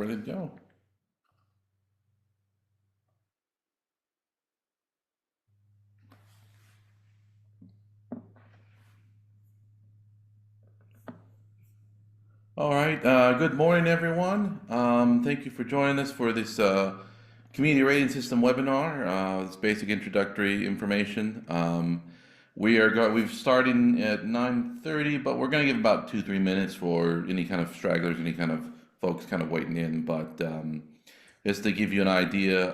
ready to go. All right. Good morning, everyone. Thank you for joining us for this community rating system webinar. This basic introductory information. We've started at 9:30, but we're going to give about 2-3 minutes for any kind of stragglers, any kind of folks kind of waiting in. But just to give you an idea,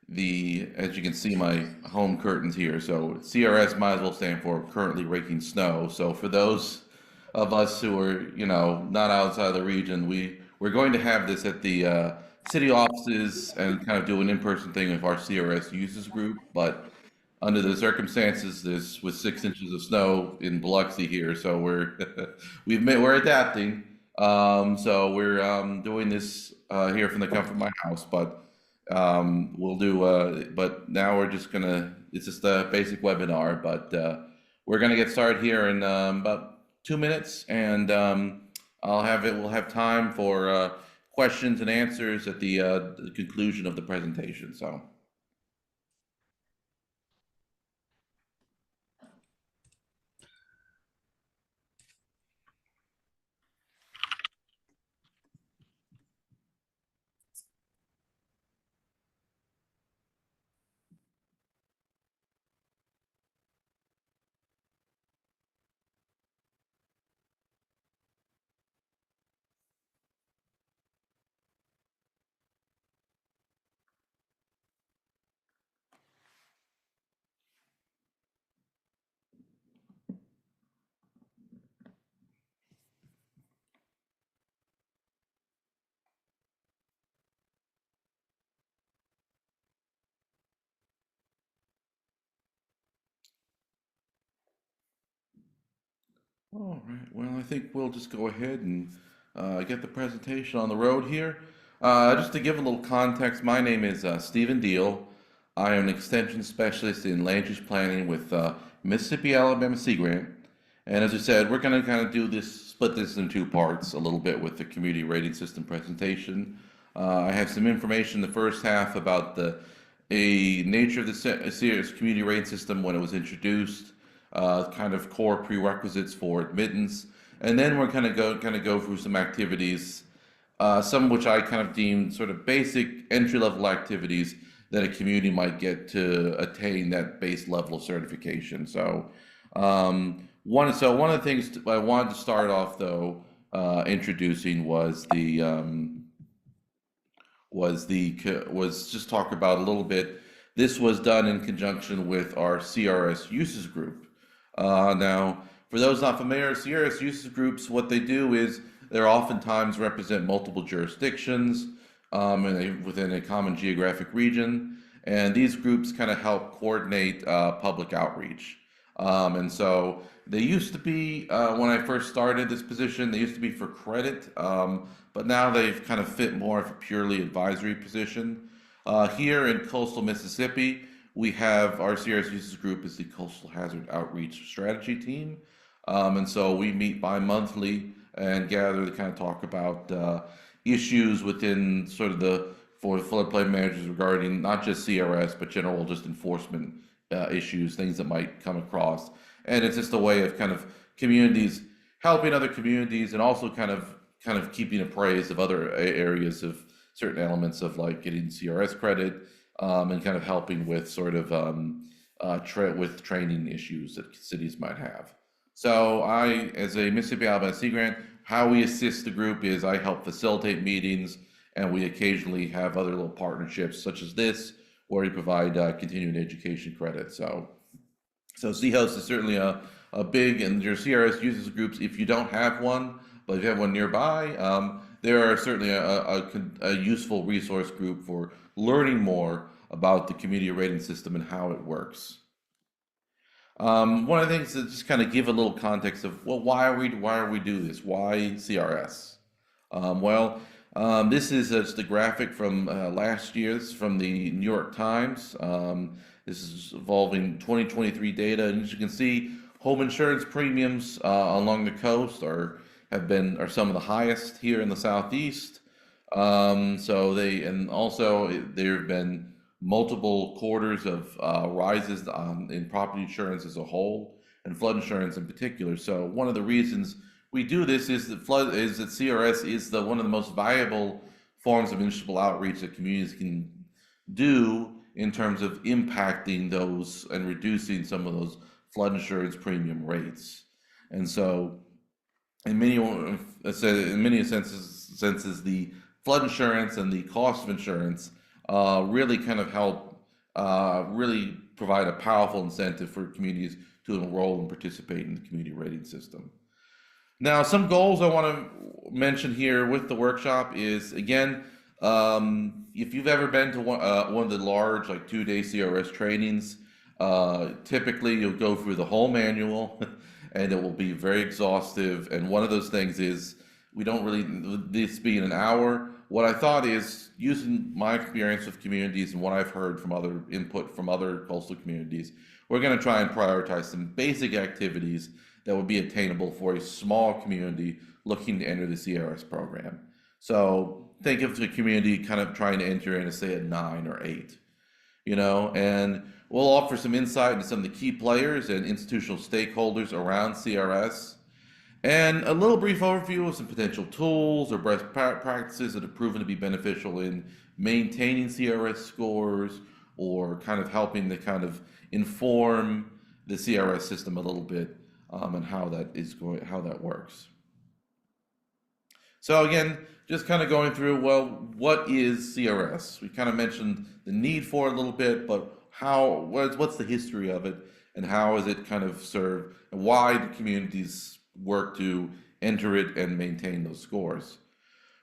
as you can see, my home curtains here. So CRS might as well stand for currently raking snow. So for those of us who are, not outside of the region, we're going to have this at the city offices and kind of do an in-person thing with our CRS users group. But under the circumstances, this with 6 inches of snow in Biloxi here, so we're adapting. So we're doing this here from the comfort of my house, but we'll do. But now we're just gonna. It's just a basic webinar, but we're gonna get started here in about 2 minutes, and we'll have time for questions and answers at the conclusion of the presentation. So. All right, well, I think we'll just go ahead and get the presentation on the road here. Just to give a little context, my name is Stephen Deal. I am an extension specialist in land use planning with Mississippi Alabama Sea Grant. And as I said, we're going to kind of split this in 2 parts a little bit with the community rating system presentation. I have some information in the first half about the nature of the serious community rating system when it was introduced, kind of core prerequisites for admittance, and then we're kind of go through some activities, some of which I kind of deem sort of basic entry level activities that a community might get to attain that base level of certification. So one of the things I wanted to start off though introducing was just talk about a little bit. This was done in conjunction with our CRS users group. Now, for those not familiar, CRS users groups, what they do is they oftentimes represent multiple jurisdictions within a common geographic region, and these groups kind of help coordinate public outreach. And so they used to be, when I first started this position, they used to be for credit, but now they've kind of fit more of a purely advisory position. Here in coastal Mississippi, we have our CRS users group is the Coastal Hazard Outreach Strategy Team. And so we meet bi-monthly and gather to kind of talk about issues within sort of for floodplain managers regarding not just CRS, but general just enforcement issues, things that might come across. And it's just a way of kind of communities helping other communities and also kind of keeping appraised of other areas of certain elements of like getting CRS credit, and kind of helping with sort of with training issues that cities might have. So I, as a Mississippi Alabama Sea Grant, how we assist the group is I help facilitate meetings, and we occasionally have other little partnerships such as this, where we provide continuing education credit. So CHOST is certainly a big, and your CRS users groups, if you don't have one, but if you have one nearby, there are certainly a useful resource group for learning more about the community rating system and how it works. One of the things to just kind of give a little context of, well, why are we do this? Why CRS? This is just a graphic from last year's from the New York Times. This is involving 2023 data, and as you can see, home insurance premiums along the coast are some of the highest here in the Southeast. And also there have been multiple quarters of rises in property insurance as a whole and flood insurance in particular. So one of the reasons we do this is that CRS is one of the most valuable forms of municipal outreach that communities can do in terms of impacting those and reducing some of those flood insurance premium rates. And so in many senses, the flood insurance and the cost of insurance really kind of help really provide a powerful incentive for communities to enroll and participate in the community rating system. Now, some goals I want to mention here with the workshop is, again, if you've ever been to one of the large, like 2-day CRS trainings, typically you'll go through the whole manual and it will be very exhaustive. And one of those things is, we don't really, this being an hour, what I thought is, using my experience with communities and what I've heard from other input from other coastal communities, we're going to try and prioritize some basic activities that would be attainable for a small community looking to enter the CRS program. So think of the community kind of trying to enter in, say, at 9 or 8, and we'll offer some insight into some of the key players and institutional stakeholders around CRS, and a little brief overview of some potential tools or best practices that have proven to be beneficial in maintaining CRS scores, or kind of helping to kind of inform the CRS system a little bit, and how that works. So again, just kind of going through, well, what is CRS? We kind of mentioned the need for it a little bit, but what's the history of it, and how is it kind of served, and why do communities work to enter it and maintain those scores?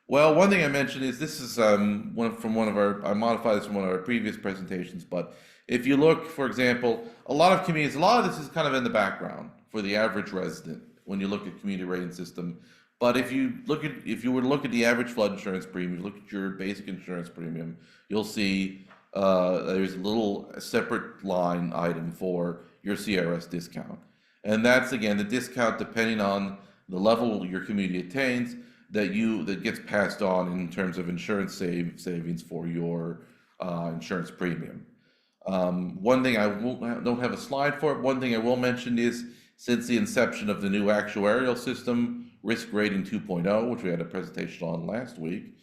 Well, one thing I mentioned is, this is I modified this from one of our previous presentations, but if you look, for example, a lot of this is kind of in the background for the average resident when you look at community rating system. But if you were to look at the average flood insurance premium, look at your basic insurance premium, you'll see there's a little separate line item for your CRS discount. And that's, again, the discount depending on the level your community attains that gets passed on in terms of insurance savings for your insurance premium. One thing don't have a slide for it. One thing I will mention is, since the inception of the new actuarial system, Risk Rating 2.0, which we had a presentation on last week,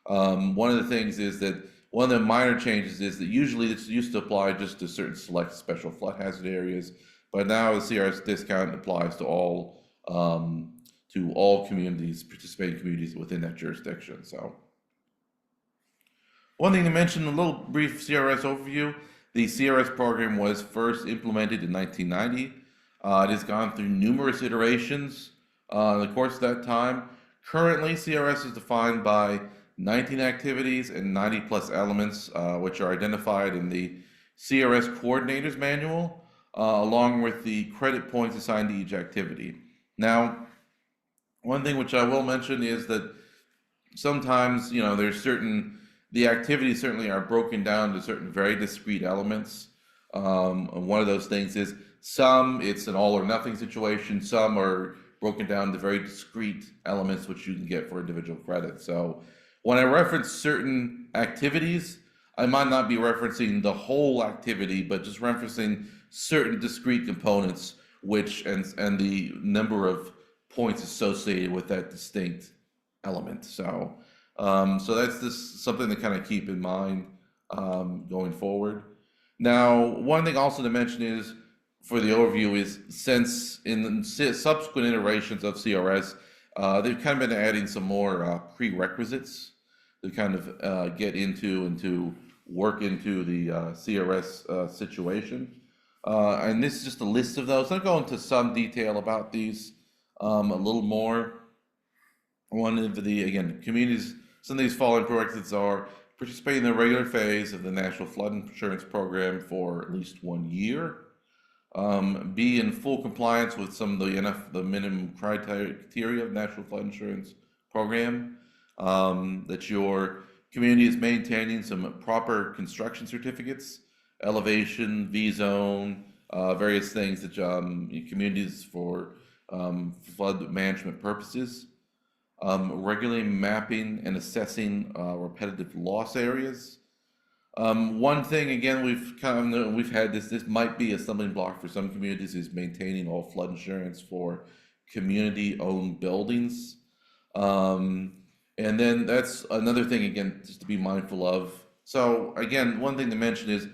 one of the things is that one of the minor changes is that usually this used to apply just to certain select special flood hazard areas, but now the CRS discount applies to all communities, participating communities within that jurisdiction. So, one thing to mention, a little brief CRS overview. The CRS program was first implemented in 1990. It has gone through numerous iterations in the course of that time. Currently, CRS is defined by 19 activities and 90 plus elements, which are identified in the CRS Coordinator's Manual, along with the credit points assigned to each activity. Now, one thing which I will mention is that sometimes, the activities certainly are broken down to certain very discrete elements. And one of those things is, some it's an all or nothing situation, some are broken down to very discrete elements which you can get for individual credit. So when I reference certain activities, I might not be referencing the whole activity, but just referencing certain discrete components, and the number of points associated with that distinct element. So that's just something to kind of keep in mind going forward. Now, one thing also to mention is, for the overview, is since in subsequent iterations of CRS, they've kind of been adding some more prerequisites to kind of get into and to work into the CRS situation. And this is just a list of those. I'll go into some detail about these a little more. One of the, again, communities, some of these following prerequisites are: participate in the regular phase of the National Flood Insurance Program for at least 1 year. Be in full compliance with some of the minimum criteria of National Flood Insurance Program. That your community is maintaining some proper construction certificates, elevation, V-zone, various things that communities for flood management purposes. regularly mapping and assessing repetitive loss areas. One thing again, we've had this might be a stumbling block for some communities, is maintaining all flood insurance for community-owned buildings. Um, and then that's another thing again, just to be mindful of. So again, one thing to mention is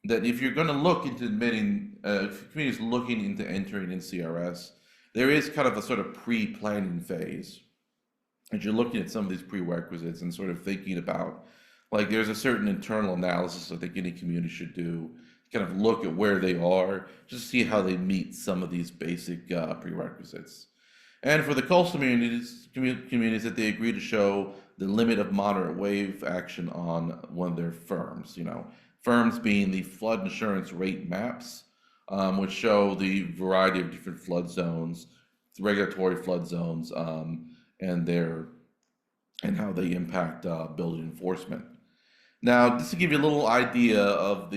that if you're going to look into admitting, if communities looking into entering in CRS, there is kind of a sort of pre-planning phase as you're looking at some of these prerequisites and sort of thinking about, like, there's a certain internal analysis I think any community should do, kind of look at where they are, just see how they meet some of these basic prerequisites. And for the coastal communities that they agree to show the limit of moderate wave action on one of their firms, firms being the flood insurance rate maps, which show the variety of different flood zones, regulatory flood zones, and how they impact building enforcement. Now, just to give you a little idea of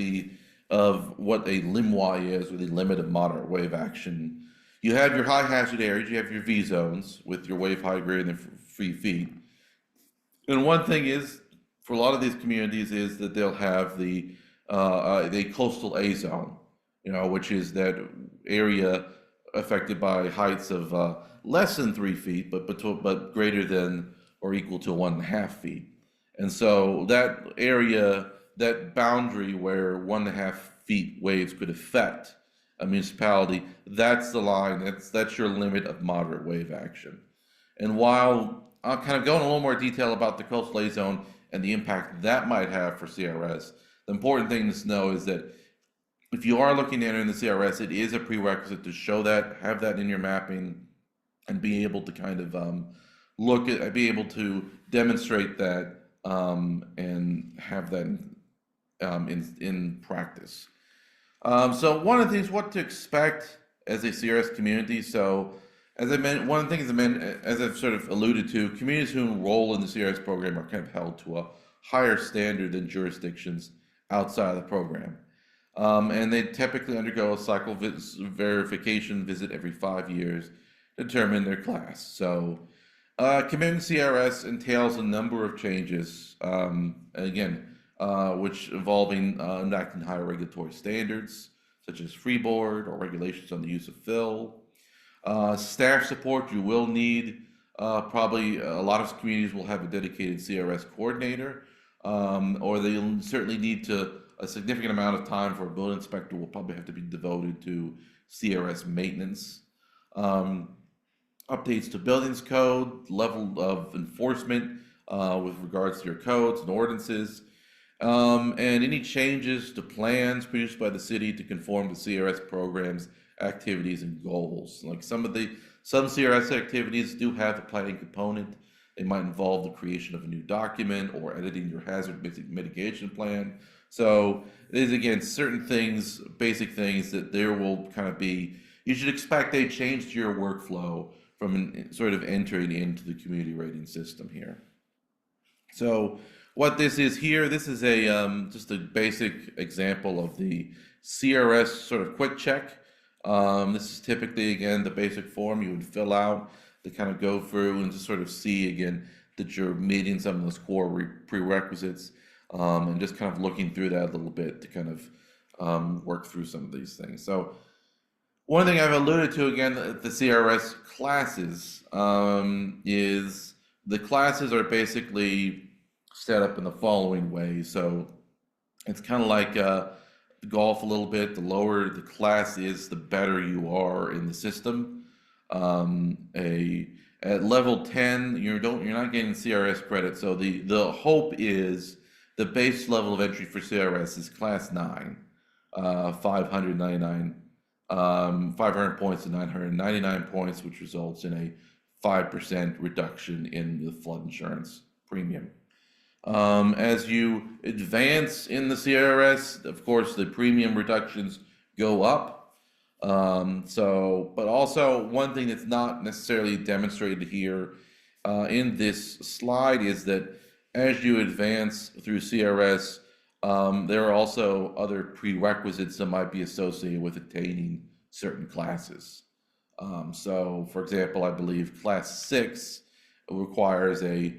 what a LIMWA is, or the limit of moderate wave action, you have your high hazard areas, you have your V zones with your wave height greater than 3 feet. And one thing is, for a lot of these communities, is that they'll have the coastal A zone, which is that area affected by heights of less than 3 feet, but greater than or equal to 1.5 feet. And so that area, that boundary where 1.5 feet waves could affect a municipality, that's the line, that's your limit of moderate wave action. And while I'll kind of go in a little more detail about the coastal A zone and the impact that might have for CRS, the important thing to know is that if you are looking to enter in the CRS, it is a prerequisite to show that, have that in your mapping, and be able to kind of be able to demonstrate that, and have that in practice. So one of the things, what to expect as a CRS community. So as I mentioned, one of the things as I've sort of alluded to, communities who enroll in the CRS program are kind of held to a higher standard than jurisdictions outside of the program. And they typically undergo a cycle verification visit every 5 years to determine their class. So committing CRS entails a number of changes, which involving enacting higher regulatory standards, such as freeboard or regulations on the use of fill. Staff support, you will need, probably a lot of communities will have a dedicated CRS coordinator, or they'll certainly need a significant amount of time for a building inspector will probably have to be devoted to CRS maintenance. Updates to buildings code, level of enforcement with regards to your codes and ordinances, and any changes to plans produced by the city to conform to CRS programs, activities, and goals. Like some CRS activities do have a planning component. They might involve the creation of a new document or editing your hazard mitigation plan. So there's, again, certain things, basic things that there will kind of be, you should expect a change to your workflow from sort of entering into the community rating system here. So what this is here, this is just a basic example of the CRS sort of quick check. This is typically, again, the basic form you would fill out to kind of go through and just sort of see, again, that you're meeting some of those core prerequisites, and just kind of looking through that a little bit to kind of work through some of these things. So one thing I've alluded to, again, the CRS classes, is the classes are basically set up in the following way. So it's kind of like golf a little bit. The lower the class is, the better you are in the system. At level 10, you're not getting CRS credit. So the hope is the base level of entry for CRS is class 9, 500 points to 999 points, which results in a 5% reduction in the flood insurance premium. As you advance in the CRS, of course, the premium reductions go up. But also one thing that's not necessarily demonstrated here in this slide is that as you advance through CRS, there are also other prerequisites that might be associated with attaining certain classes. So, for example, I believe class 6 requires a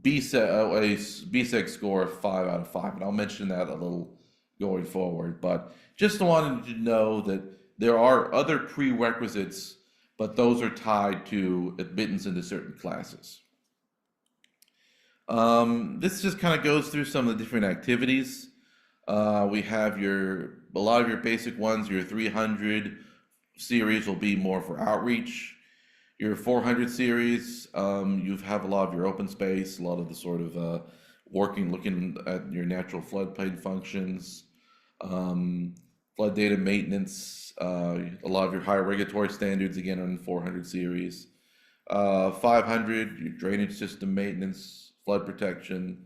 BSEG score of 5 out of 5, and I'll mention that a little going forward. But just wanted you to know that there are other prerequisites, but those are tied to admittance into certain classes. This just kind of goes through some of the different activities. We have a lot of your basic ones. Your 300 series will be more for outreach. Your 400 series, you have a lot of your open space, a lot of the sort of looking at your natural floodplain functions, flood data maintenance, a lot of your higher regulatory standards, again, on the 400 series. 500, your drainage system maintenance, flood protection.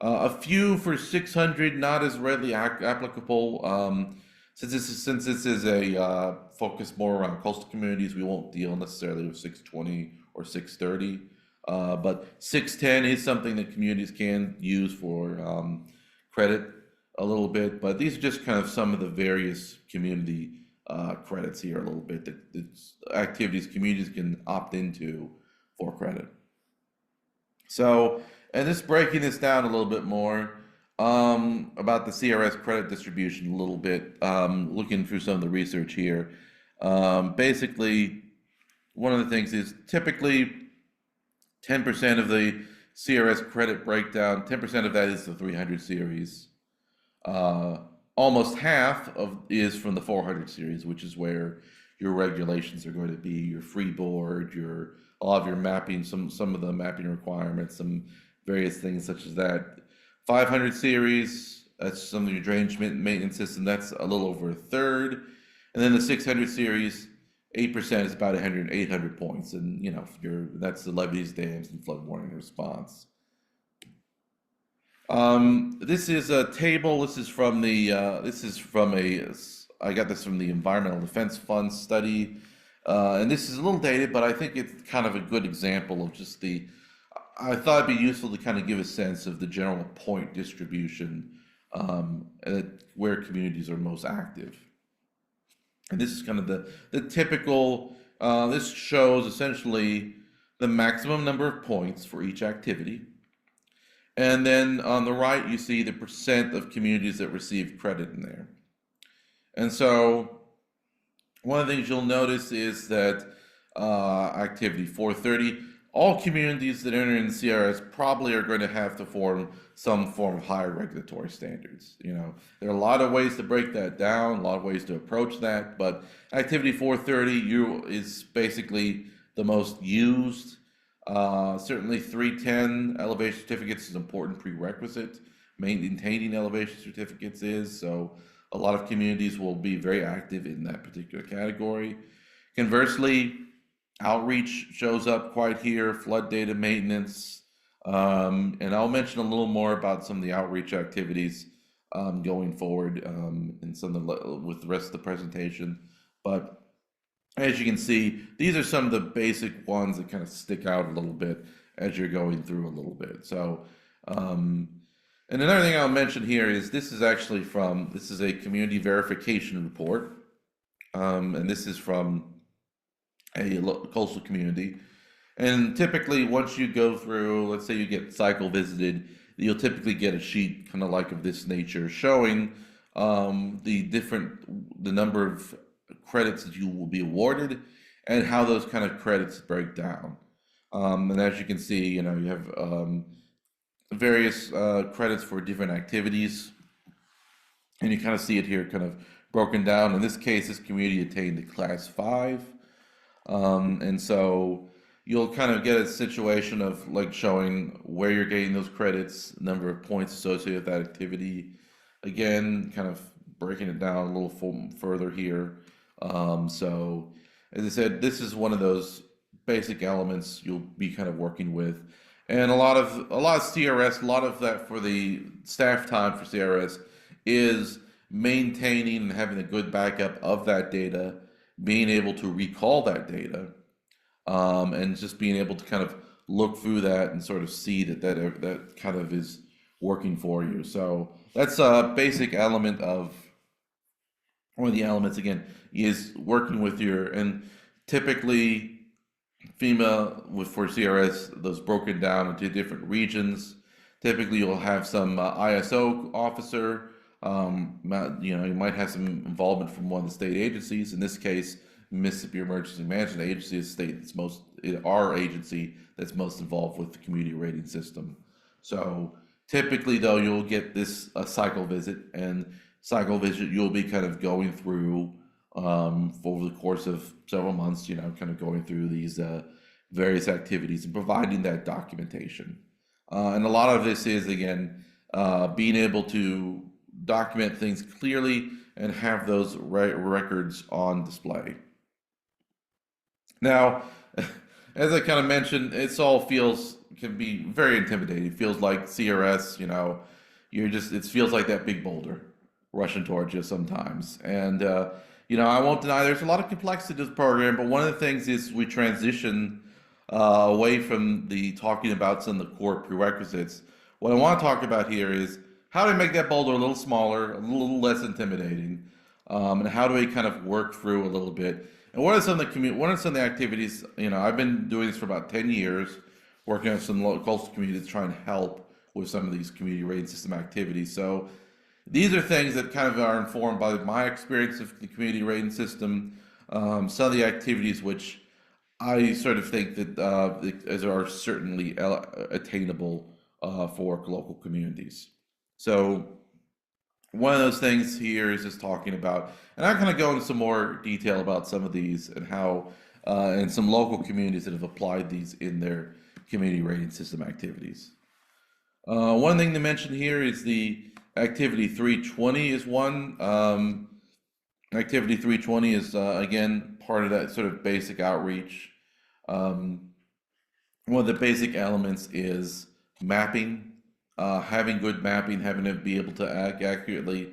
A few for 600, not as readily applicable. Since this is a focus more around coastal communities, we won't deal necessarily with 620 or 630. But 610 is something that communities can use for credit a little bit. But these are just kind of some of the various community credits here a little bit that activities communities can opt into for credit. So, and just breaking this down a little bit more, about the CRS credit distribution a little bit, looking through some of the research here. Basically, one of the things is typically 10% of the CRS credit breakdown, 10% of that is the 300 series. Almost half is from the 400 series, which is where your regulations are going to be, your freeboard, a lot of your mapping, some of the mapping requirements, some various things such as that. 500 series, that's some of your drainage maintenance system, that's a little over a third. And then the 600 series, 8% is about 800 points. And that's the levees, dams, and flood warning response. This is a table, I got this from the Environmental Defense Fund study. And this is a little dated, but I think it's kind of a good example of just I thought it'd be useful to kind of give a sense of the general point distribution, where communities are most active. And this is kind of the typical, this shows essentially the maximum number of points for each activity. And then on the right, you see the percent of communities that receive credit in there. And so one of the things you'll notice is that activity 430, all communities that enter in CRS probably are going to have to form some form of higher regulatory standards. There are a lot of ways to break that down, a lot of ways to approach that, but activity 430 is basically the most used. Certainly 310 elevation certificates is an important prerequisite. Maintaining elevation certificates is, so a lot of communities will be very active in that particular category. Conversely, outreach shows up quite here, flood data maintenance, and I'll mention a little more about some of the outreach activities going forward in with the rest of the presentation. But as you can see, these are some of the basic ones that kind of stick out a little bit as you're going through a little bit. So, and another thing I'll mention here is this is a community verification report, and this is from a coastal community. And typically once you go through, let's say you get cycle visited, you'll typically get a sheet kind of like of this nature showing the number of credits that you will be awarded and how those kind of credits break down. And as you can see, you have various credits for different activities, and you kind of see it here kind of broken down. In this case, this community attained a class 5. And so you'll kind of get a situation of like showing where you're getting those credits, number of points associated with that activity. Again, kind of breaking it down a little further here. So as I said, this is one of those basic elements you'll be kind of working with. And a lot of CRS, a lot of that for the staff time for CRS is maintaining and having a good backup of that data, being able to recall that data, and just being able to kind of look through that and sort of see that kind of is working for you. So that's a basic element of, one of the elements again, is working with and typically for CRS, those broken down into different regions. Typically, you'll have some ISO officer. You might have some involvement from one of the state agencies. In this case, Mississippi Emergency Management Agency is our agency that's most involved with the community rating system. So typically, though, you'll get this cycle visit, and cycle visit you'll be kind of going through over the course of several months. Kind of going through these various activities and providing that documentation. And a lot of this is, again, being able to document things clearly and have those records on display. Now, as I kind of mentioned, can be very intimidating. It feels like CRS, it feels like that big boulder rushing towards you sometimes. And, I won't deny there's a lot of complexity to this program, but one of the things is we transition away from the talking about some of the core prerequisites. What I want to talk about here is how do we make that boulder a little smaller, a little less intimidating, and how do we kind of work through a little bit? And what are some of the activities? I've been doing this for about 10 years, working on some coastal communities, trying to help with some of these community rating system activities. So these are things that kind of are informed by my experience of the community rating system. Some of the activities which I sort of think that are certainly attainable for local communities. So one of those things here is just talking about, and I'm going to go into some more detail about some of these and how, and some local communities that have applied these in their community rating system activities. One thing to mention here is the Activity 320 is one. Activity 320 is, again, part of that sort of basic outreach. One of the basic elements is mapping. Having good mapping, having to be able to accurately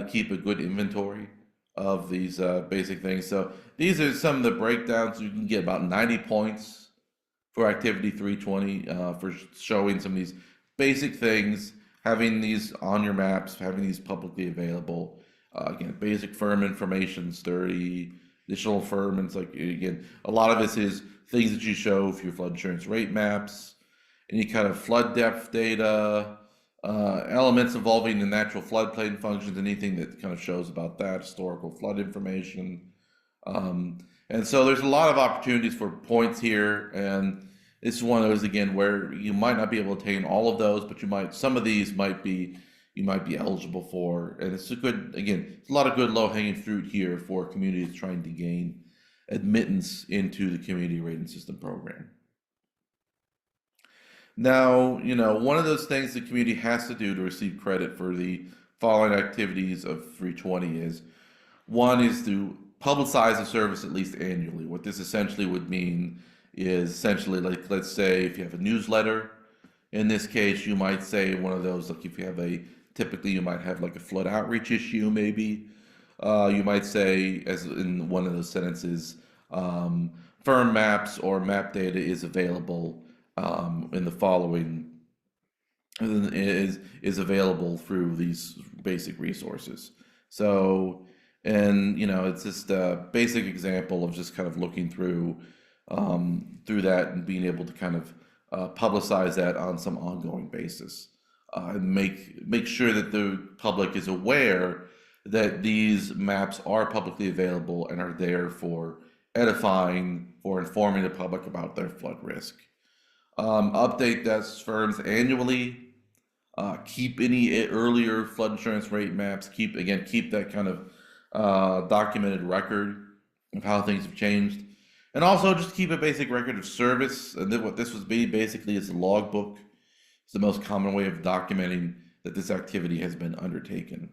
keep a good inventory of these basic things. So these are some of the breakdowns. You can get about 90 points for Activity 320 for showing some of these basic things, having these on your maps, having these publicly available. Again, basic firm information, sturdy, additional firm, and it's like, again, a lot of this is things that you show for your flood insurance rate maps, any kind of flood depth data, elements involving the natural floodplain functions, anything that kind of shows about that, historical flood information. And so there's a lot of opportunities for points here, and this is one of those, again, where you might not be able to attain all of those, but some of these you might be eligible for. And it's it's a lot of good low-hanging fruit here for communities trying to gain admittance into the community rating system program. Now, one of those things the community has to do to receive credit for the following activities of 320 is, one is to publicize the service at least annually. What this essentially would mean is essentially, like, let's say if you have a newsletter, in this case, you might say one of those, like if you have typically you might have like a flood outreach issue maybe. You might say, as in one of those sentences, firm maps or map data is available in the following is available through these basic resources. So, and it's just a basic example of just kind of looking through that and being able to kind of publicize that on some ongoing basis, and make sure that the public is aware that these maps are publicly available and are there for edifying or informing the public about their flood risk. Update those firms annually. Keep any earlier flood insurance rate maps. Keep that kind of documented record of how things have changed, and also just keep a basic record of service. And then what this would be basically is a logbook. It's the most common way of documenting that this activity has been undertaken.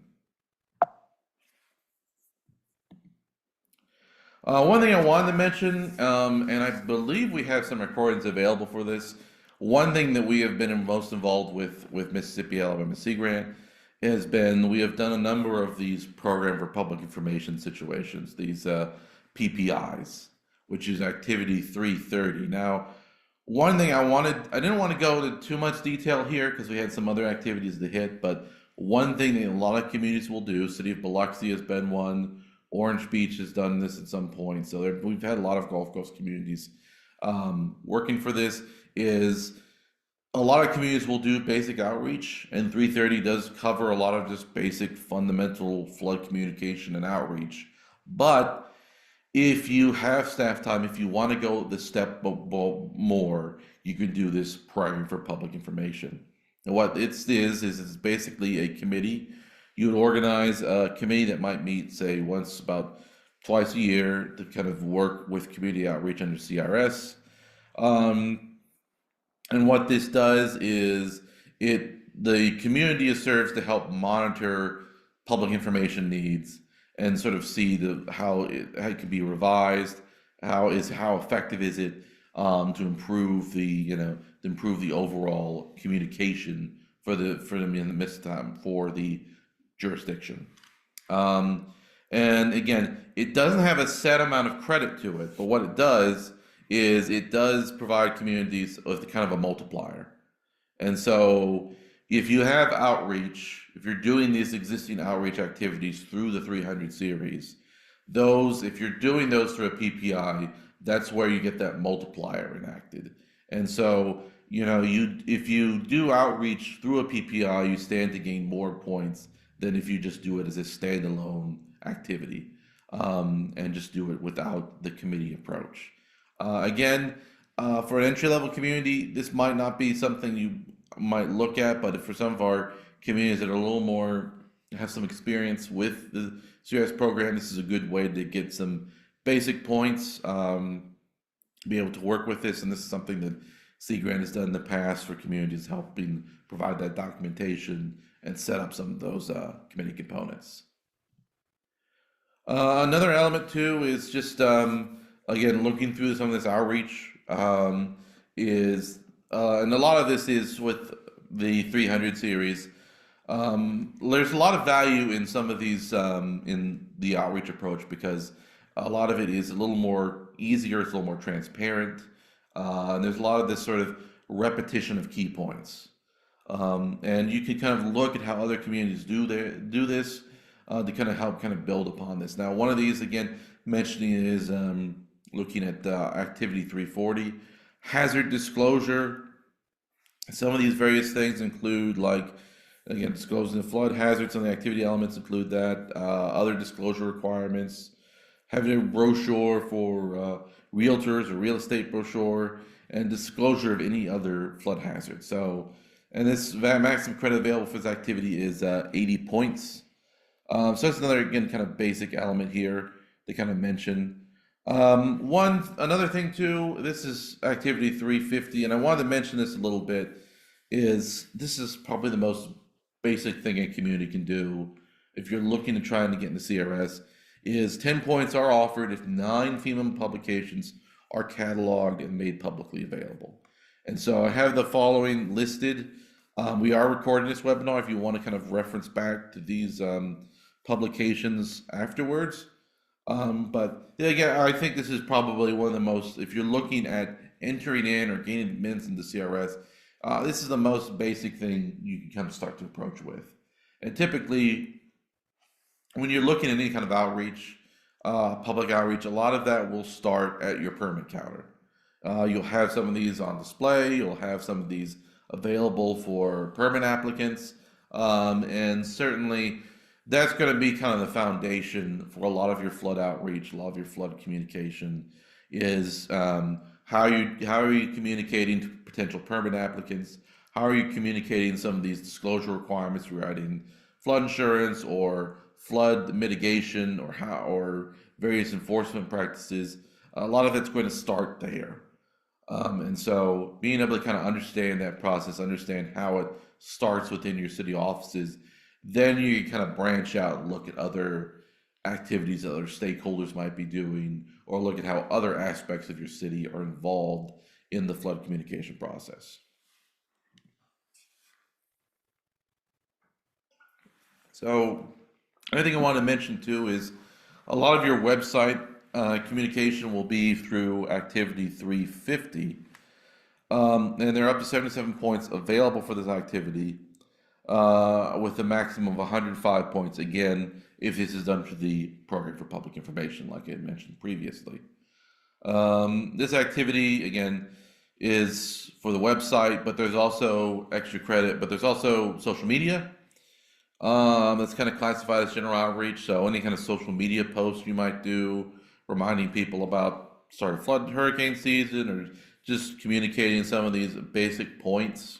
One thing I wanted to mention, and I believe we have some recordings available for this. One thing that we have been most involved with Mississippi Alabama Sea Grant has been, we have done a number of these program for public information situations, these PPIs, which is Activity 330. Now, one thing I didn't want to go into too much detail here because we had some other activities to hit, but one thing that a lot of communities will do, City of Biloxi has been one, Orange Beach has done this at some point. So we've had a lot of Gulf Coast communities working for this is a lot of communities will do basic outreach, and 330 does cover a lot of just basic fundamental flood communication and outreach. But if you have staff time, if you want to go the step more, you can do this prior for public information. And what it is it's basically a committee. You would organize a committee that might meet, say, about twice a year to kind of work with community outreach under CRS. And what this does is the community serves to help monitor public information needs and sort of see how it can be revised, how effective is it to improve the overall communication for the in the midst of time for the jurisdiction. And again, it doesn't have a set amount of credit to it, but what it does is it does provide communities with kind of a multiplier. And so if you have outreach, if you're doing these existing outreach activities through the 300 series, if you're doing those through a PPI, that's where you get that multiplier enacted. And so, if you do outreach through a PPI, you stand to gain more points than if you just do it as a standalone activity, and just do it without the committee approach. Again, for an entry-level community, this might not be something you might look at, but for some of our communities that are a little more, have some experience with the CRS program, this is a good way to get some basic points, be able to work with this, and this is something that Sea Grant has done in the past for communities, helping provide that documentation and set up some of those committee components. Another element too is just again looking through some of this outreach and a lot of this is with the 300 series. There's a lot of value in some of these in the outreach approach because a lot of it is a little more easier, it's a little more transparent, and there's a lot of this sort of repetition of key points. And you can kind of look at how other communities do this to kind of help build upon this. Now, one of these, again, mentioning is looking at activity 340, hazard disclosure. Some of these various things include, like, again, disclosing the flood hazards. Some of the activity elements include that. Other disclosure requirements, having a brochure for realtors or real estate brochure, and disclosure of any other flood hazard. So, and this maximum credit available for this activity is 80 points. So that's another, again, kind of basic element here to kind of mention. Another thing too, this is activity 350, and I wanted to mention this a little bit, is this is probably the most basic thing a community can do if you're looking to trying to get into CRS, is 10 points are offered if 9 FEMA publications are cataloged and made publicly available. And so I have the following listed. We are recording this webinar if you want to kind of reference back to these publications afterwards. But again, I think this is probably one of the most, if you're looking at entering in or gaining admittance into CRS, this is the most basic thing you can kind of start to approach with. And typically, when you're looking at any kind of outreach, public outreach, a lot of that will start at your permit counter. You'll have some of these on display, you'll have some of these available for permit applicants, and certainly that's going to be kind of the foundation for a lot of your flood outreach, a lot of your flood communication is how are you communicating to potential permit applicants? How are you communicating some of these disclosure requirements regarding flood insurance or flood mitigation or various enforcement practices? A lot of it's going to start there. And so being able to kind of understand that process, understand how it starts within your city offices, then you kind of branch out and look at other activities that other stakeholders might be doing, or look at how other aspects of your city are involved in the flood communication process. So another thing I want to mention too is a lot of your website communication will be through activity 350, and there are up to 77 points available for this activity, with a maximum of 105 points, again, if this is done through the program for public information, like I had mentioned previously. This activity, again, is for the website, but there's also extra credit, but there's also social media. That's kind of classified as general outreach. So any kind of social media post you might do, reminding people about start of flood and hurricane season, or just communicating some of these basic points.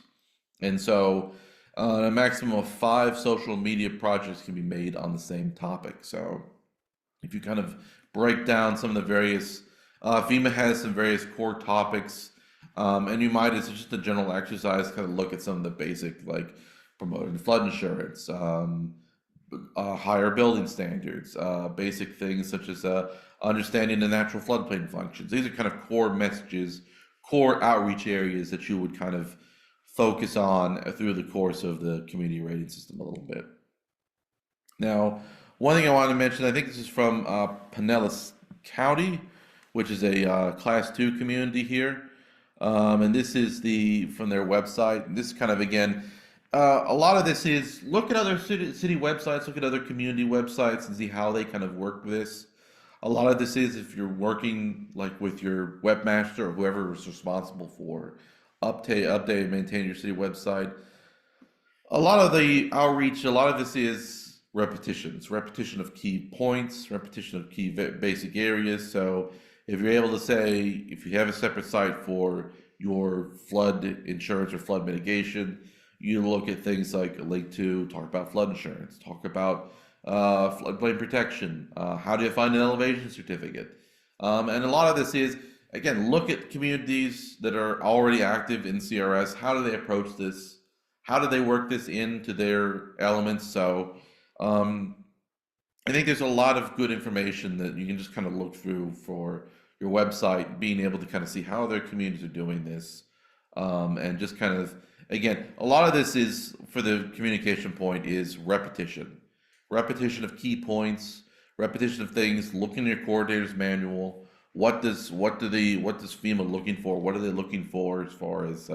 And so a maximum of 5 social media projects can be made on the same topic. So if you kind of break down some of the various, FEMA has some various core topics, and you might, as just a general exercise, kind of look at some of the basic, like promoting flood insurance, higher building standards, basic things such as understanding the natural floodplain functions. These are kind of core messages, core outreach areas that you would kind of focus on through the course of the community rating system a little bit. Now, one thing I wanted to mention, I think this is from Pinellas County, which is a Class 2 community here. And this is from their website. This is kind of, again, a lot of this is look at other city websites, look at other community websites and see how they kind of work with this. A lot of this is if you're working like with your webmaster or whoever is responsible for update and maintain your city website. A lot of the outreach, a lot of this is repetitions, repetition of key points, repetition of key basic areas. So if you're able to say, if you have a separate site for your flood insurance or flood mitigation, you look at things like a link to talk about flood insurance, talk about floodplain protection, how do you find an elevation certificate? And a lot of this is, again, look at communities that are already active in CRS. How do they approach this? How do they work this into their elements? So I think there's a lot of good information that you can just kind of look through for your website, being able to kind of see how their communities are doing this. And just kind of, again, a lot of this is, for the communication point, is repetition. Repetition of key points, repetition of things, look in your coordinator's manual. What does FEMA looking for? What are they looking for as far as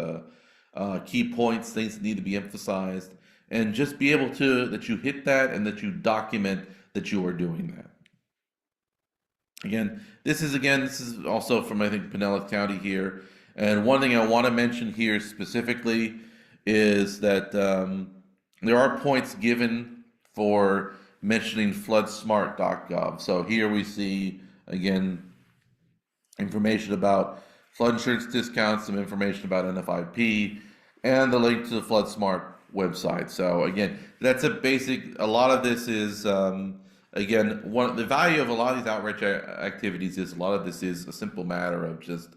key points, things that need to be emphasized, and just be able to, that you hit that and that you document that you are doing that. Again, this is also from, I think, Pinellas County here. And one thing I want to mention here specifically is that there are points given for mentioning floodsmart.gov. So here we see, again, information about flood insurance discounts, some information about NFIP, and the link to the FloodSmart website. So again, that's a lot of this is, again, the value of a lot of these outreach activities is, a lot of this is a simple matter of just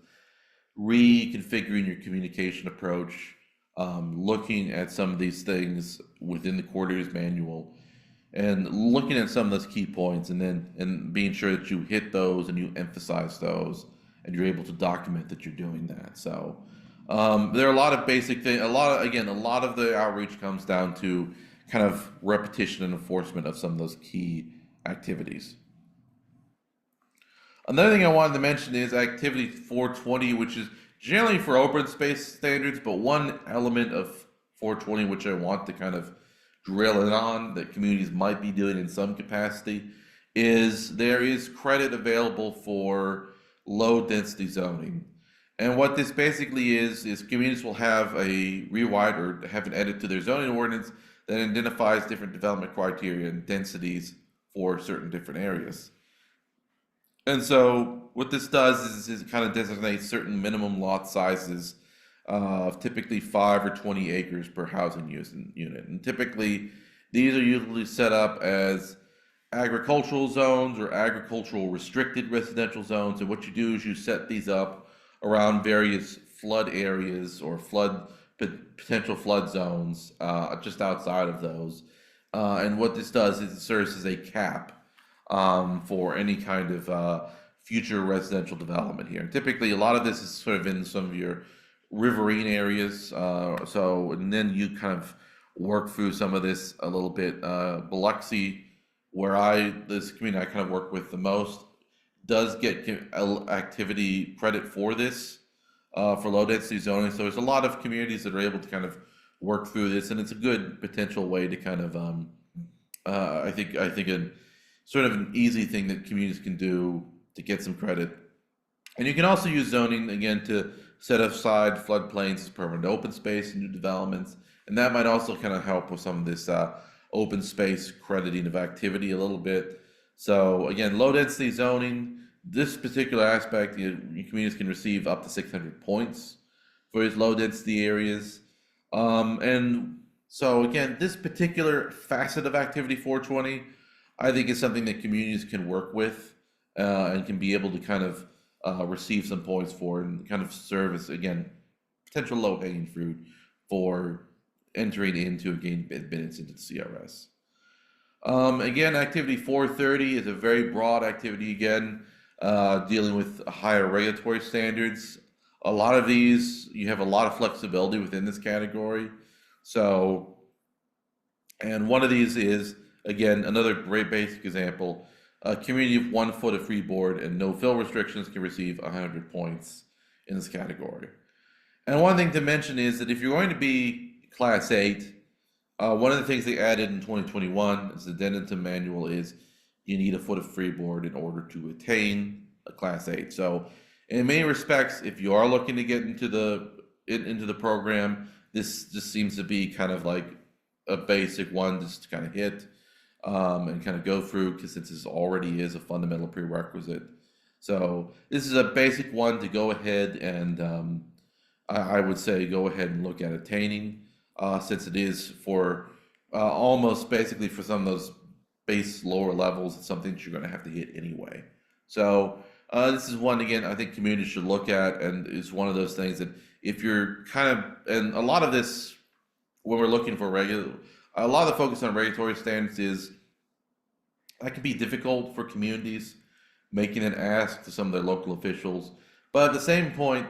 reconfiguring your communication approach, looking at some of these things within the coordinator's manual, and looking at some of those key points, and being sure that you hit those and you emphasize those, and you're able to document that you're doing that. So there are a lot of basic things. A lot of the outreach comes down to kind of repetition and enforcement of some of those key activities. Another thing I wanted to mention is activity 420, which is generally for open space standards, but one element of 420 which I want to kind of drill in on, that communities might be doing in some capacity, is there is credit available for low density zoning. And what this basically is communities will have a rewrite or have an edit to their zoning ordinance that identifies different development criteria and densities for certain different areas. And so what this does is it kind of designates certain minimum lot sizes of typically 5 or 20 acres per housing unit. And typically these are usually set up as agricultural zones or agricultural restricted residential zones. And what you do is you set these up around various flood areas or potential flood zones just outside of those. And what this does is it serves as a cap for any kind of future residential development here. And typically, a lot of this is sort of in some of your riverine areas. And then you kind of work through some of this a little bit. Biloxi, this community I kind of work with the most, does get activity credit for this, for low density zoning. So there's a lot of communities that are able to kind of work through this, and it's a good potential way to kind of, I think a sort of an easy thing that communities can do to get some credit And you can also use zoning again to set aside floodplains as permanent open space in new developments, and that might also kind of help with some of this open space crediting of activity a little bit. So again, low density zoning, this particular aspect, your communities can receive up to 600 points for these low density areas. And so again, this particular facet of Activity 420, I think is something that communities can work with and can be able to kind of receive some points for and kind of serve as, again, potential low hanging fruit for entering into a gain minutes into the CRS. Again, Activity 430 is a very broad activity again, dealing with higher regulatory standards. A lot of these, you have a lot of flexibility within this category. So, and one of these is, again, another great basic example, a community of 1 foot of freeboard and no fill restrictions can receive 100 points in this category. And one thing to mention is that if you're going to be Class 8, one of the things they added in 2021 as the addendum manual is you need a foot of freeboard in order to attain a Class 8. So in many respects, if you are looking to get into the program, this just seems to be kind of like a basic one just to kind of hit and kind of go through, because since this already is a fundamental prerequisite. So this is a basic one to go ahead and I would say go ahead and look at attaining, since it is for almost basically for some of those base lower levels, it's something that you're going to have to hit anyway. So this is one, again, I think communities should look at, and it's one of those things that if you're kind of, and a lot of this, when we're looking for a lot of the focus on regulatory standards is, that can be difficult for communities, making an ask to some of their local officials. But at the same point,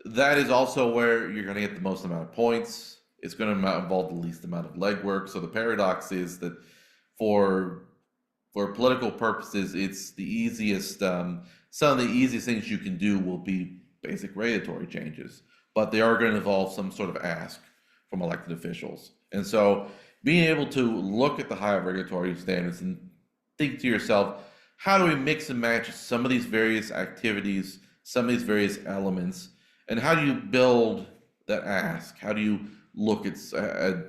that is also where you're going to get the most amount of points. It's going to involve the least amount of legwork. So the paradox is that for political purposes, it's the easiest. Some of the easiest things you can do will be basic regulatory changes, but they are going to involve some sort of ask from elected officials. And so being able to look at the higher regulatory standards and think to yourself, how do we mix and match some of these various activities, some of these various elements, and how do you build that ask? How do you look at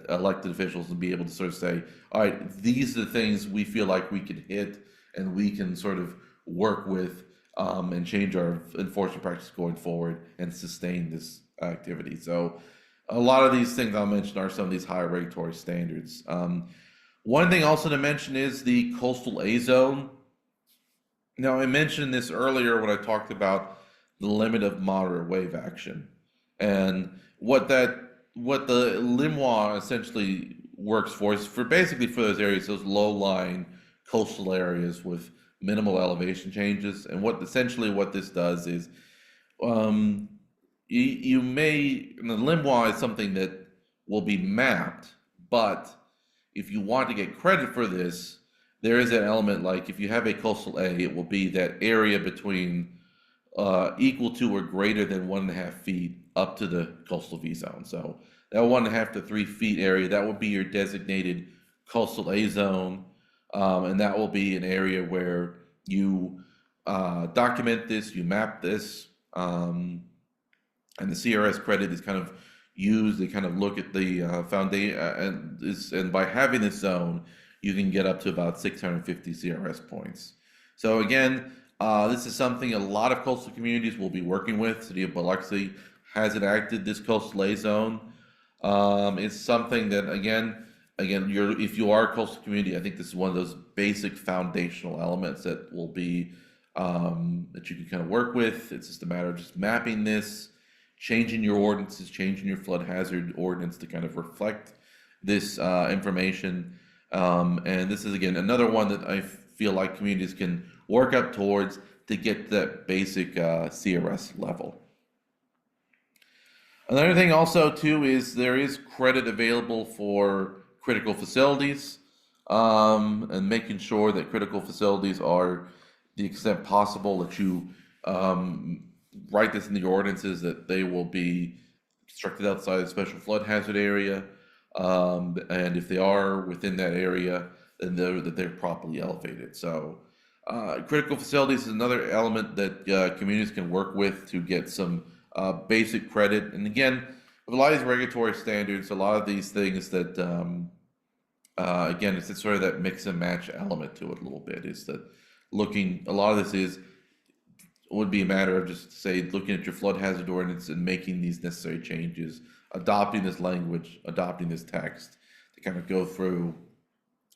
elected officials and be able to sort of say, all right, these are the things we feel like we can hit and we can sort of work with and change our enforcement practice going forward and sustain this activity. So a lot of these things I'll mention are some of these higher regulatory standards. One thing also to mention is the coastal A zone. Now, I mentioned this earlier when I talked about the limit of moderate wave action. And what the LIMWA essentially works for is for basically for those areas, those low-lying coastal areas with minimal elevation changes. And what this does is, you may, and the LIMWA is something that will be mapped, but if you want to get credit for this, there is an element like if you have a coastal A, it will be that area between equal to or greater than 1.5 feet up to the coastal V zone. So that 1.5 to 3 feet area, that will be your designated coastal A zone. And that will be an area where you document this, you map this, and the CRS credit is kind of used to kind of look at the foundation, and by having this zone, you can get up to about 650 CRS points. So again, this is something a lot of coastal communities will be working with. City of Biloxi has enacted this coastal A zone. It's something that again, if you are a coastal community, I think this is one of those basic foundational elements that will be that you can kind of work with. It's just a matter of just mapping this, changing your ordinances, changing your flood hazard ordinance to kind of reflect this information. And this is again another one that I feel like communities can work up towards to get that basic CRS level. Another thing also too is there is credit available for critical facilities, and making sure that critical facilities are the extent possible that you write this in the ordinances that they will be constructed outside the special flood hazard area, and if they are within that area, then they're properly elevated. So Critical facilities is another element that communities can work with to get some basic credit. And again, with a lot of these regulatory standards, a lot of these things that, again, it's sort of that mix and match element to it a little bit. Is that looking, a lot of this is would be a matter of just say looking at your flood hazard ordinance and making these necessary changes, adopting this language, adopting this text to kind of go through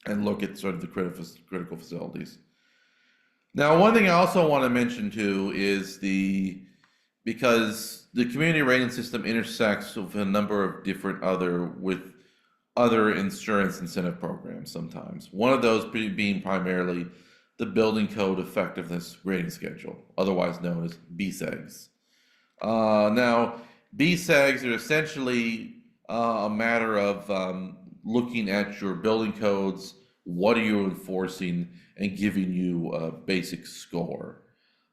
and look at sort of the critical facilities. Now, one thing I also want to mention too is because the community rating system intersects with a number of different other insurance incentive programs sometimes. One of those being primarily the Building Code Effectiveness Rating Schedule, otherwise known as BSEGs. Now, BSEGs are essentially a matter of looking at your building codes, what are you enforcing, and giving you a basic score.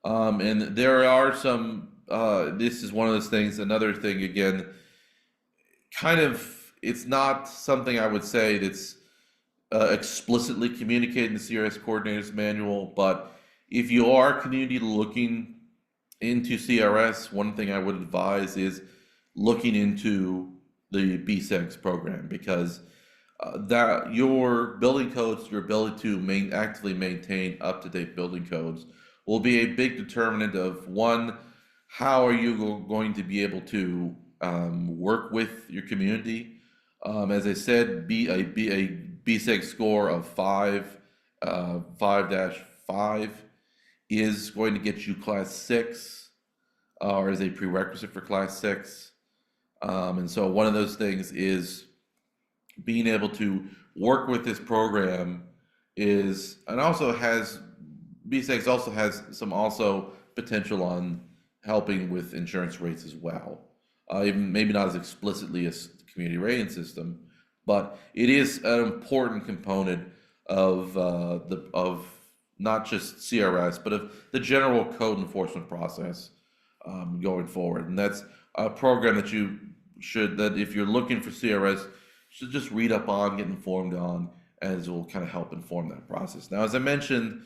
And there are some, this is one of those things, another thing again, kind of, it's not something I would say that's explicitly communicated in the CRS Coordinator's Manual, but if you are community looking into CRS, one thing I would advise is looking into the BSEGs program, because that your building codes, your ability to actively maintain up-to-date building codes will be a big determinant of one, how are you going to be able to work with your community. As I said, a BSEG score of 5-5 is going to get you Class 6, or is a prerequisite for Class 6. And so one of those things is being able to work with this program is, and also has, BSEGs also has some also potential on helping with insurance rates as well. Even maybe not as explicitly as the community rating system, but it is an important component of of not just CRS, but of the general code enforcement process going forward. And that's a program that that if you're looking for CRS, should just read up on, get informed on, as it will kind of help inform that process. Now, as I mentioned,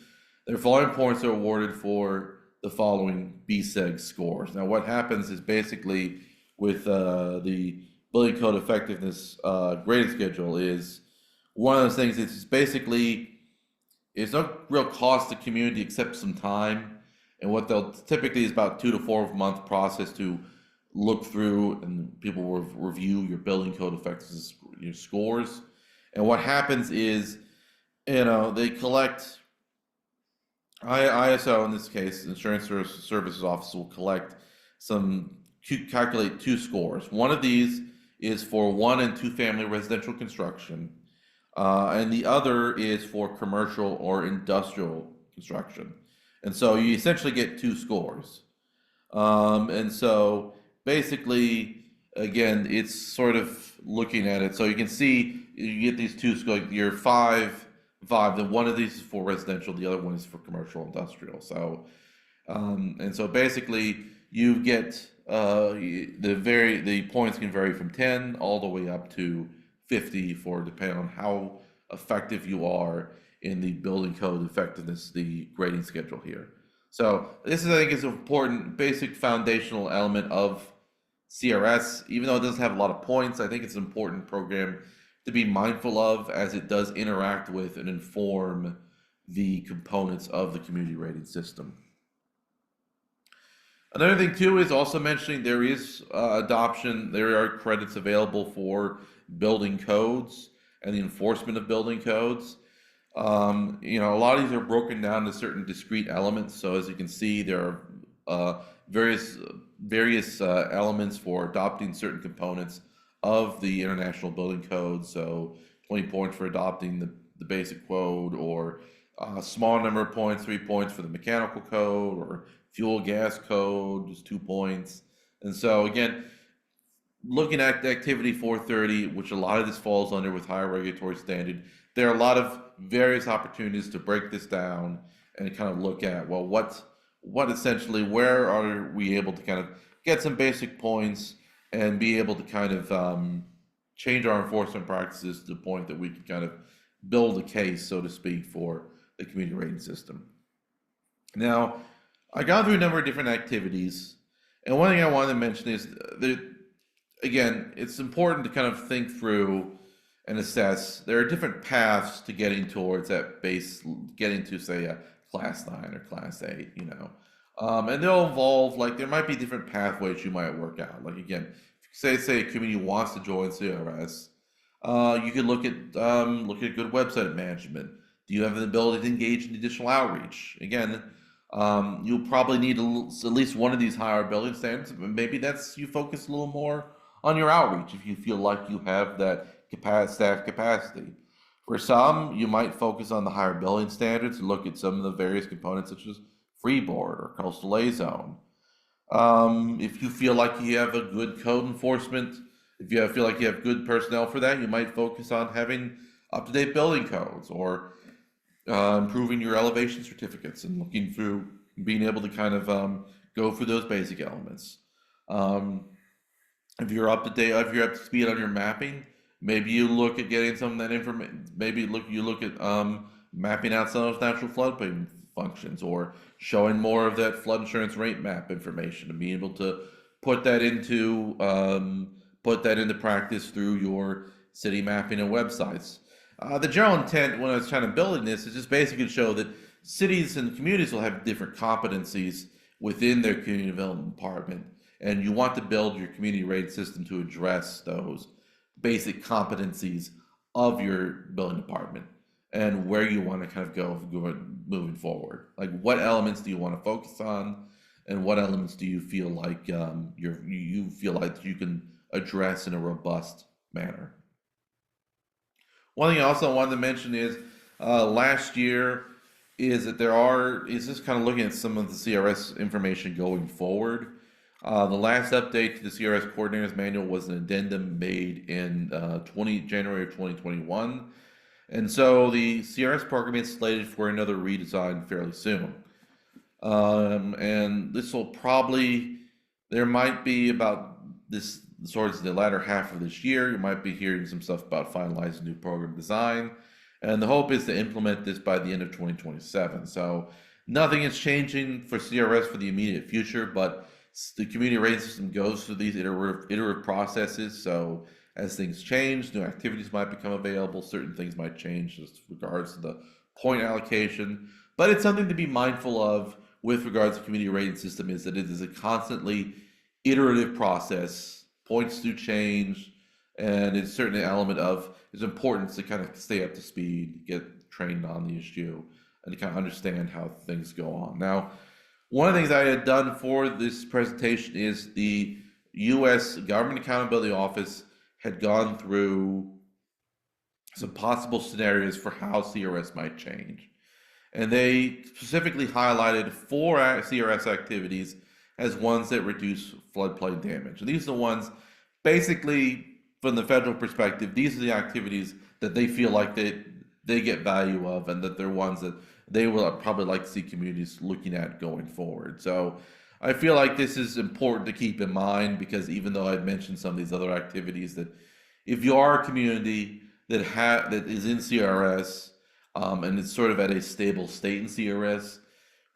their volume points are awarded for the following BSEG scores. Now, what happens is basically with the Building Code Effectiveness grading schedule is one of those things. It's basically, it's no real cost to community except some time, and what they'll typically is about 2 to 4 month process to look through, and people will review your Building Code Effectiveness, your scores. And what happens is, they collect, ISO in this case, Insurance Services Office will calculate 2 scores. One of these is for 1 and 2 family residential construction, and the other is for commercial or industrial construction. And so you essentially get 2 scores. And so basically, again, it's sort of looking at it. So you can see you get these 2 scores. You're 5, then one of these is for residential, the other one is for commercial industrial. So, and so basically you get the points can vary from 10 all the way up to 50 depending on how effective you are in the building code effectiveness, the grading schedule here. So this is, I think, is an important basic foundational element of CRS. Even though it doesn't have a lot of points, I think it's an important program to be mindful of, as it does interact with and inform the components of the community rating system. Another thing too is also mentioning there is adoption, there are credits available for building codes and the enforcement of building codes. A lot of these are broken down to certain discrete elements. So as you can see, there are various elements for adopting certain components of the International Building Code. So 20 points for adopting the basic code, or a small number of points, 3 points for the mechanical code, or fuel gas code, just 2 points. And so again, looking at the activity 430, which a lot of this falls under with higher regulatory standard, there are a lot of various opportunities to break this down and kind of look at, well, what essentially, where are we able to kind of get some basic points and be able to kind of change our enforcement practices to the point that we can kind of build a case, so to speak, for the community rating system. Now, I got through a number of different activities, and one thing I wanted to mention is again, it's important to kind of think through and assess. There are different paths to getting towards that base, getting to say a class 9 or class 8, and they'll involve like there might be different pathways you might work out. Like again, say a community wants to join CRS, you could look at good website management. Do you have the ability to engage in additional outreach? Again, you'll probably need at least one of these higher building standards. Maybe that's you focus a little more on your outreach if you feel like you have that staff capacity. For some, you might focus on the higher building standards and look at some of the various components such as freeboard or coastal A zone. If you feel like you have a good code enforcement, if you feel like you have good personnel for that, you might focus on having up-to-date building codes or improving your elevation certificates and looking through being able to kind of go through those basic elements. Um, if you're up to date, if you're up to speed on your mapping, maybe you look at getting some of that information. Maybe you look at mapping out some of those natural floodplain functions, or showing more of that flood insurance rate map information, and being able to put that into practice through your city mapping and websites. The general intent when I was trying to building this is just basically to show that cities and communities will have different competencies within their community development department, and you want to build your community rating system to address those basic competencies of your building department and where you want to kind of go moving forward. Like what elements do you want to focus on, and what elements do you feel like you feel like you can address in a robust manner. One thing I also wanted to mention is last year is that is just kind of looking at some of the CRS information going forward. The last update to the CRS Coordinators Manual was an addendum made in January of 2021. And so the CRS program is slated for another redesign fairly soon. And this will probably, there might be about this towards the latter half of this year, you might be hearing some stuff about finalizing new program design. And the hope is to implement this by the end of 2027. So nothing is changing for CRS for the immediate future, but the community rating system goes through these iterative processes. So as things change, new activities might become available, certain things might change as regards to the point allocation. But it's something to be mindful of with regards to community rating system, is that it is a constantly iterative process. Points do change, and it's certainly an element of it's important to kind of stay up to speed, get trained on the issue, and to kind of understand how things go on. Now, one of the things I had done for this presentation is the U.S. Government Accountability Office had gone through some possible scenarios for how CRS might change. And they specifically highlighted 4 CRS activities as ones that reduce floodplain damage. And these are the ones, basically, from the federal perspective, these are the activities that they feel like they get value of, and that they're ones that they will probably like to see communities looking at going forward. So I feel like this is important to keep in mind, because even though I've mentioned some of these other activities, that if you are a community that is in CRS, and it's sort of at a stable state in CRS,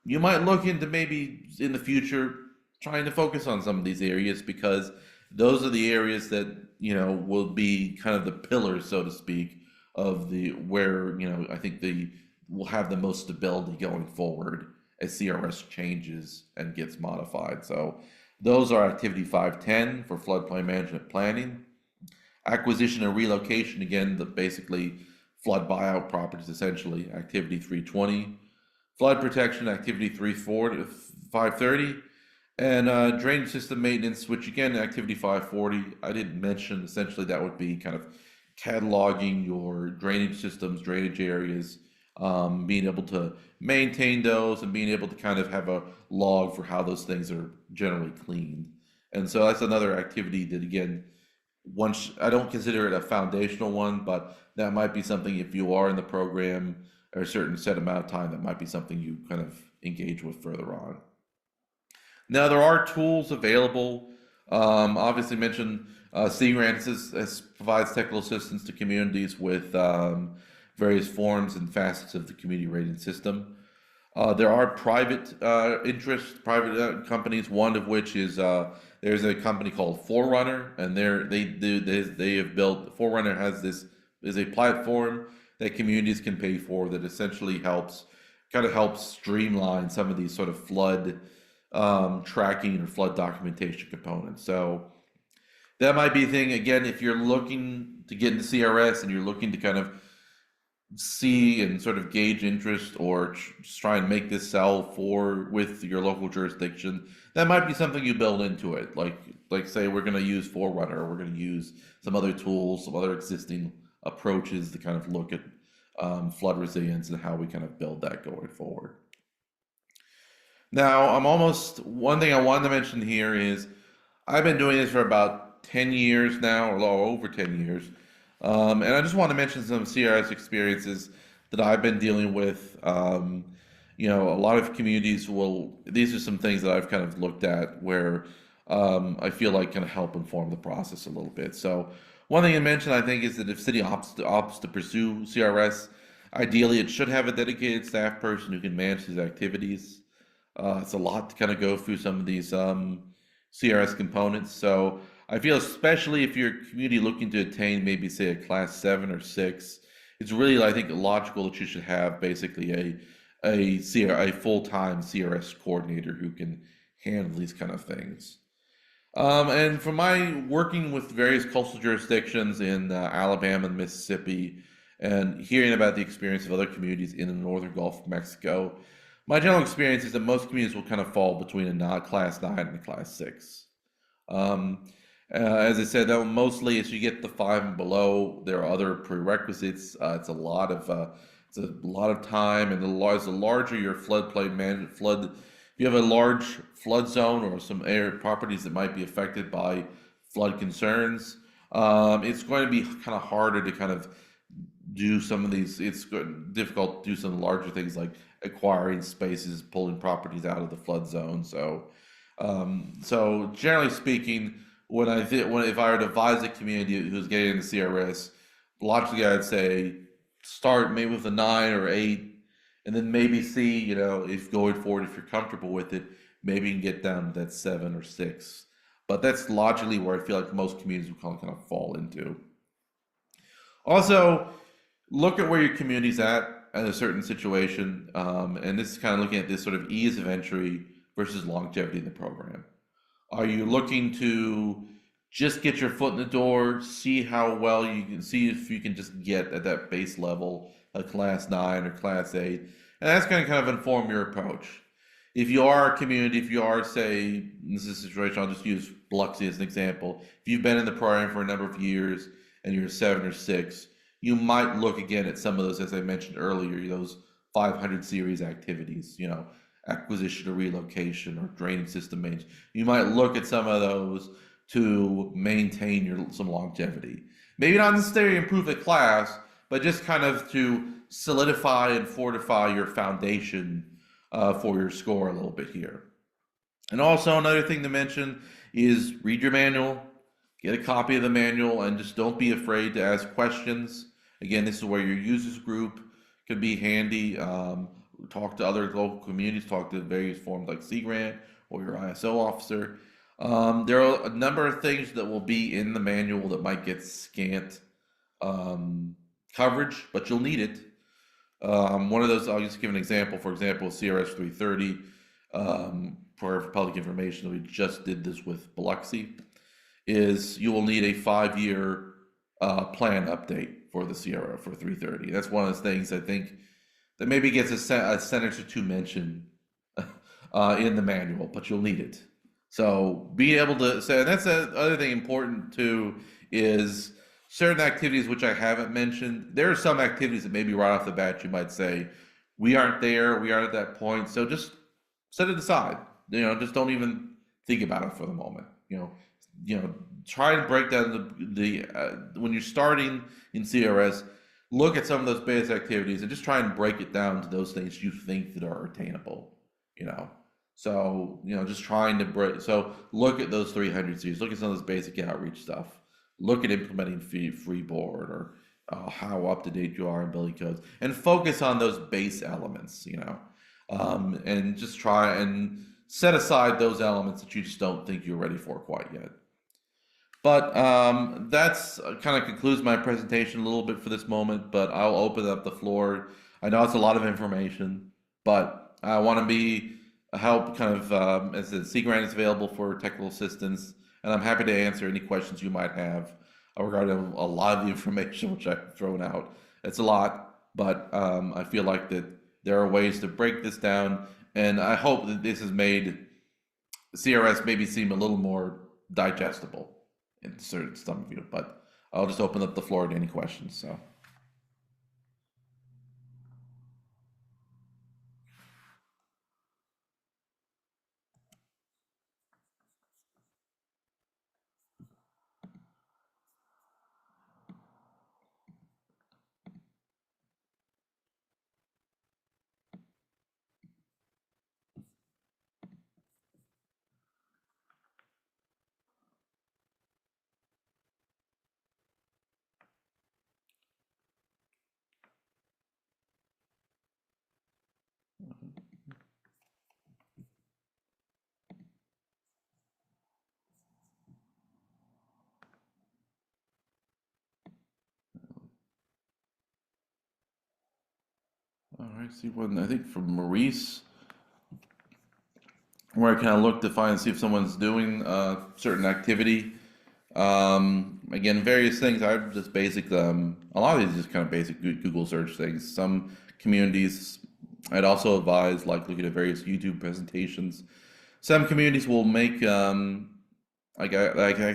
you might look into maybe in the future trying to focus on some of these areas, because those are the areas that will be kind of the pillars, so to speak, of where I think will have the most stability going forward as CRS changes and gets modified. So those are activity 510 for floodplain management planning, acquisition and relocation, again, basically flood buyout properties, essentially, activity 320, flood protection, activity 530, and drainage system maintenance, which again, activity 540. I didn't mention, essentially that would be kind of cataloging your drainage systems, drainage areas, being able to maintain those, and being able to kind of have a log for how those things are generally cleaned. And so that's another activity that, again, once I don't consider it a foundational one, but that might be something, if you are in the program or a certain set amount of time, that might be something you kind of engage with further on. Now, there are tools available. Obviously mentioned CGRANT provides technical assistance to communities with various forms and facets of the community rating system. There are private private companies. One of which is there's a company called Forerunner, and they have built. Forerunner has this is a platform that communities can pay for that essentially helps streamline some of these sort of flood tracking or flood documentation components. So that might be a thing. Again, if you're looking to get into CRS and you're looking to kind of see and sort of gauge interest or just try and make this sell for with your local jurisdiction, that might be something you build into it. Like say we're going to use Forerunner, or we're going to use some other tools, some other existing approaches to kind of look at flood resilience and how we kind of build that going forward. Now, one thing I wanted to mention here is I've been doing this for about 10 years now, or over 10 years. And I just want to mention some CRS experiences that I've been dealing with. A lot of communities these are some things that I've kind of looked at where I feel like can help inform the process a little bit. So one thing I mentioned, I think, is that if city opts to pursue CRS, ideally it should have a dedicated staff person who can manage these activities. It's a lot to kind of go through some of these CRS components. So I feel especially if you're a community looking to attain maybe say a class 7 or 6, it's really, I think, logical that you should have basically a full-time CRS coordinator who can handle these kind of things. And from my working with various coastal jurisdictions in Alabama and Mississippi, and hearing about the experience of other communities in the northern Gulf of Mexico, my general experience is that most communities will kind of fall between a class 9 and a class 6. As I said, though, mostly as you get the 5 and below, there are other prerequisites. It's a lot of time, and the larger your floodplain if you have a large flood zone or some properties that might be affected by flood concerns, it's going to be kind of harder to kind of do some of these. It's difficult to do some larger things like acquiring spaces, pulling properties out of the flood zone. So generally speaking, if I were to advise a community who's getting into CRS, logically I'd say start maybe with a 9 or 8, and then maybe see, if going forward, if you're comfortable with it, maybe you can get down to that 7 or 6. But that's logically where I feel like most communities will kind of fall into. Also, look at where your community's at in a certain situation, and this is kind of looking at this sort of ease of entry versus longevity in the program. Are you looking to just get your foot in the door, see how well you can see if you can just get at that base level, a class 9 or class 8, and that's going to kind of inform your approach. If you are a community, if you are, say, in this situation, I'll just use Biloxi as an example. If you've been in the program for a number of years and you're 7 or 6, you might look again at some of those, as I mentioned earlier, those 500 series activities, acquisition or relocation or drainage system maintenance. You might look at some of those to maintain some longevity. Maybe not necessarily improve the class, but just kind of to solidify and fortify your foundation for your score a little bit here. And also another thing to mention is read your manual, get a copy of the manual, and just don't be afraid to ask questions. Again, this is where your users group could be handy. Talk to other local communities, talk to various forms like Sea Grant or your ISO officer. There are a number of things that will be in the manual that might get scant coverage, but you'll need it. One of those, I'll just give an example. For example, CRS 330, for public information, we just did this with Biloxi, is you will need a 5-year plan update for the CRO for 330. That's one of those things I think that maybe gets a sentence or two mentioned in the manual, but you'll need it. So be able to say, and that's the other thing important too, is certain activities which I haven't mentioned. There are some activities that maybe right off the bat you might say, we aren't there, we aren't at that point. So just set it aside. Just don't even think about it for the moment. Try and break down the when you're starting in CRS, look at some of those base activities and just try and break it down to those things you think that are attainable. So just trying to look at those 300 series, look at some of this basic outreach stuff, look at implementing freeboard or how up to date you are in building codes, and focus on those base elements. and just try and set aside those elements that you just don't think you're ready for quite yet. But that's kind of concludes my presentation a little bit for this moment, but I'll open up the floor. I know it's a lot of information, but I want to be a help kind of, as the Sea Grant is available for technical assistance, and I'm happy to answer any questions you might have regarding a lot of the information which I've thrown out. It's a lot, but I feel like that there are ways to break this down, and I hope that this has made CRS maybe seem a little more digestible in certain some of you. But I'll just open up the floor to any questions. So, all right, see one I think from Maurice, where I kind of look to find see if someone's doing a certain activity. Again, various things. I've just basic. A lot of these just kind of basic Google search things. Some communities, I'd also advise like looking at various YouTube presentations. Some communities will make. I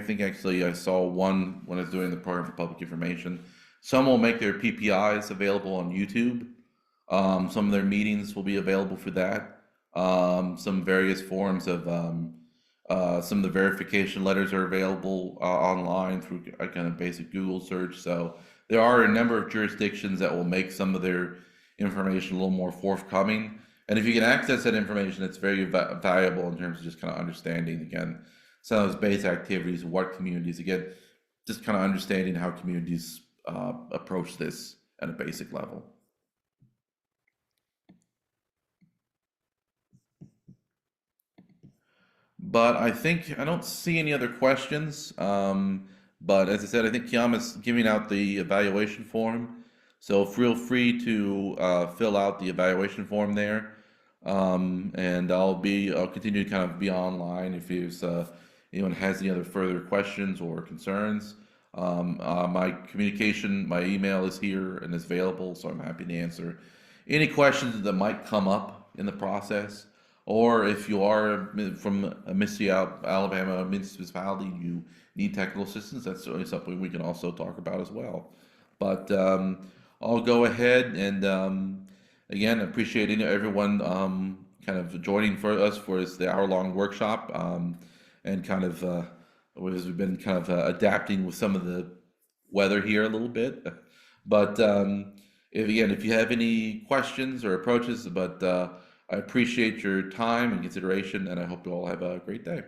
think actually I saw one when I was doing the program for public information. Some will make their PPIs available on YouTube. Some of their meetings will be available for that. Some various forms of some of the verification letters are available online through a kind of basic Google search. So there are a number of jurisdictions that will make some of their information a little more forthcoming. And if you can access that information, it's very valuable in terms of just kind of understanding again some of those base activities, what communities again, just kind of understanding how communities approach this at a basic level. But I think I don't see any other questions. But as I said, I think Kiama's giving out the evaluation form. So feel free to fill out the evaluation form there. And I'll continue to kind of be online if anyone has any other further questions or concerns. My communication, my email is here and is available, so I'm happy to answer any questions that might come up in the process. Or if you are from a Mississippi, Alabama municipality, you need technical assistance, that's certainly something we can also talk about as well. But I'll go ahead and again, appreciate everyone kind of joining for us for the hour-long workshop and kind of as we've been kind of adapting with some of the weather here a little bit. But if you have any questions or approaches, but I appreciate your time and consideration, and I hope you all have a great day.